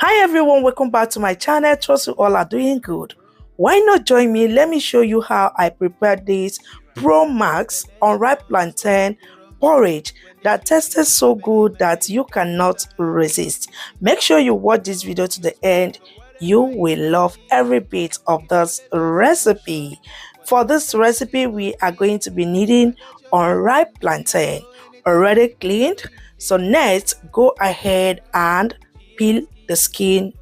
Hi everyone, welcome back to my channel. Trust you all are doing good. Why not join me? Let me show you how I prepared this Pro Max unripe plantain porridge that tasted so good that you cannot resist. Make sure you watch this video to the end. You will love every bit of this recipe. For this recipe, we are going to be needing unripe plantain already cleaned. So next, go ahead and peel the skin.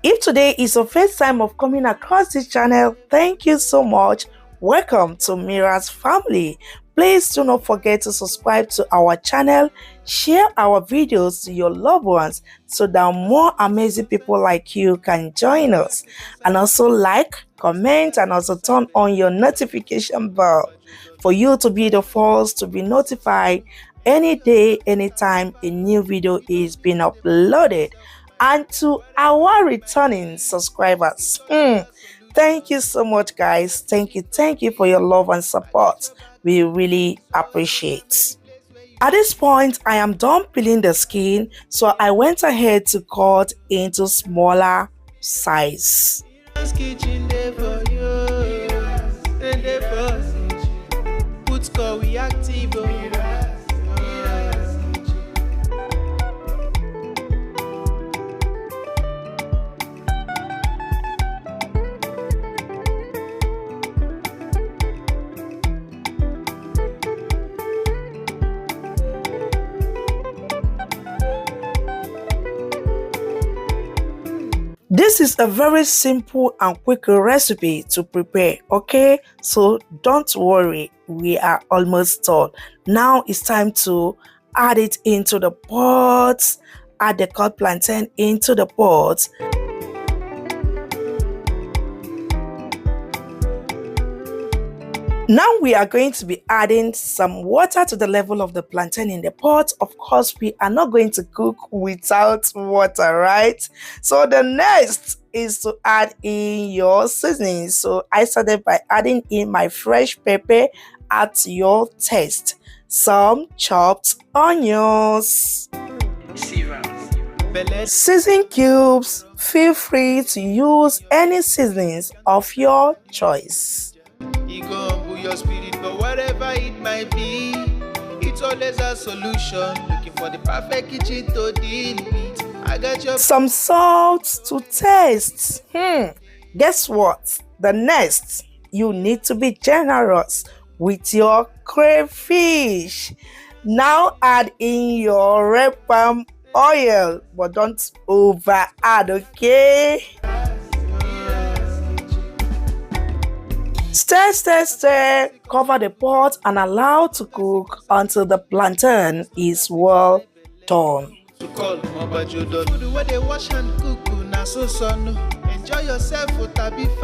If today is your first time of coming across this channel, thank you so much. Welcome to MIRA'S family. Please do not forget to subscribe to our channel, share our videos to your loved ones so that more amazing people like you can join us, and also like, comment, and also turn on your notification bell for you to be the first to be notified any day, anytime a new video is being uploaded. And to our returning subscribers, thank you so much, guys. Thank you for your love and support. We really appreciate. At this point, I am done peeling the skin, so I went ahead to cut into smaller size. This is a very simple and quick recipe to prepare, okay? So don't worry, we are almost done. Now it's time to add it into the pot. Add the cut plantain into the pot. Now we are going to be adding some water to the level of the plantain in the pot. Of course, we are not going to cook without water, right? So the next is to add in your seasoning. So I started by adding in my fresh pepper at your taste. Some chopped onions. Seasoning cubes. Feel free to use any seasonings of your choice. Your spirit, but whatever it might be, it's always a solution. Looking for the perfect kitchen to deal with. I got your some salt to taste. Guess what? The next, you need to be generous with your crayfish. Now add in your red palm oil, but don't over add, okay? Stir, cover the pot and allow to cook until the plantain is well done.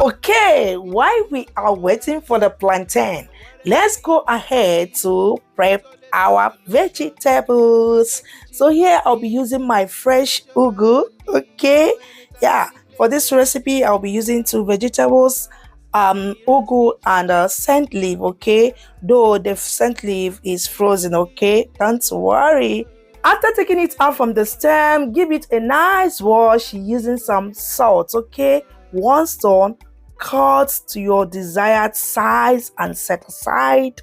Okay, while we are waiting for the plantain, let's go ahead to prep our vegetables. So here I'll be using my fresh ugu, okay? Yeah, for this recipe I'll be using 2 vegetables, ugu and scent leaf, okay? Though the scent leaf is frozen, okay? Don't worry. After taking it out from the stem, give it a nice wash using some salt, okay? Once done, cut to your desired size and set aside.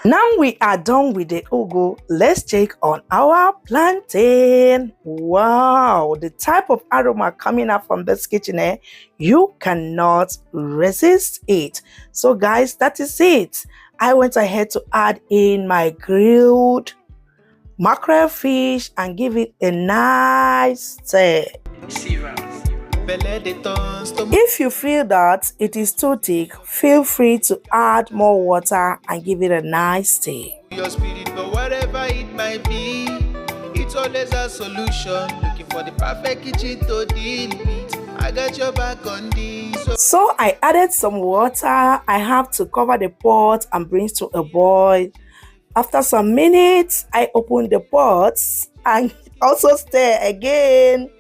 Now we are done with the ugu, let's check on our plantain. Wow, the type of aroma coming up from this kitchen, you cannot resist it. So guys, that is it. I went ahead to add in my grilled mackerel fish and give it a nice stir. If you feel that it is too thick, feel free to add more water and give it a nice stir. Your spirit, but whatever whatever it might be, it's always a solution. Looking for the perfect kitchen to deal with. I got your back on this. So I added some water. I have to cover the pot and bring it to a boil. After some minutes, I open the pot and also stir again.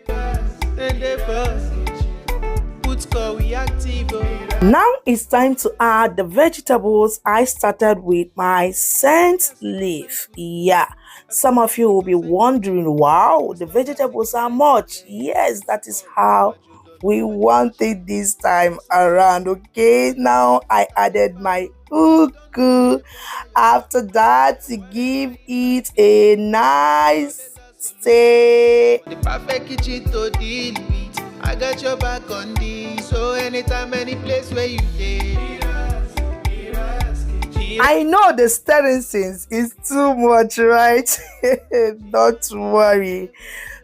Now it's time to add the vegetables. I started with my scent leaf. Yeah, some of you will be wondering, wow, the vegetables are much. Yes, that is how we want it this time around. Okay, now I added my ugu. After that, to give it a nice stir. The perfect kitchen to deal with. I got your back on this. So anytime, any place where you live. I know the stirring sense is too much, right? Don't worry.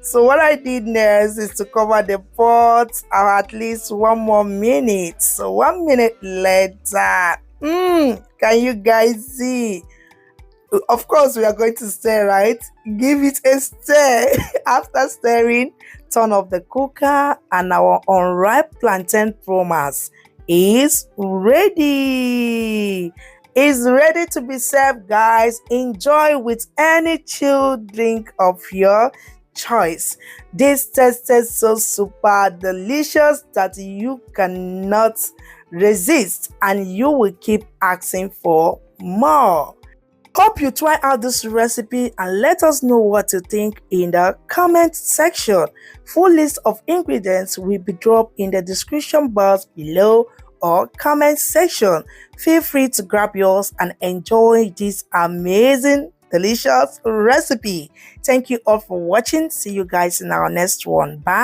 So what I did next is to cover the pot at least 1 more minute. So 1 minute later, can you guys see? Of course, we are going to stir, right? Give it a stir. After stirring, turn off the cooker and our unripe plantain promas is ready. Is ready to be served, guys. Enjoy with any chilled drink of your choice. This tasted so super delicious that you cannot resist and you will keep asking for more. Hope you try out this recipe and let us know what you think in the comment section. Full list of ingredients will be dropped in the description box below or comment section. Feel free to grab yours and enjoy this amazing, delicious recipe. Thank you all for watching. See you guys in our next one. Bye.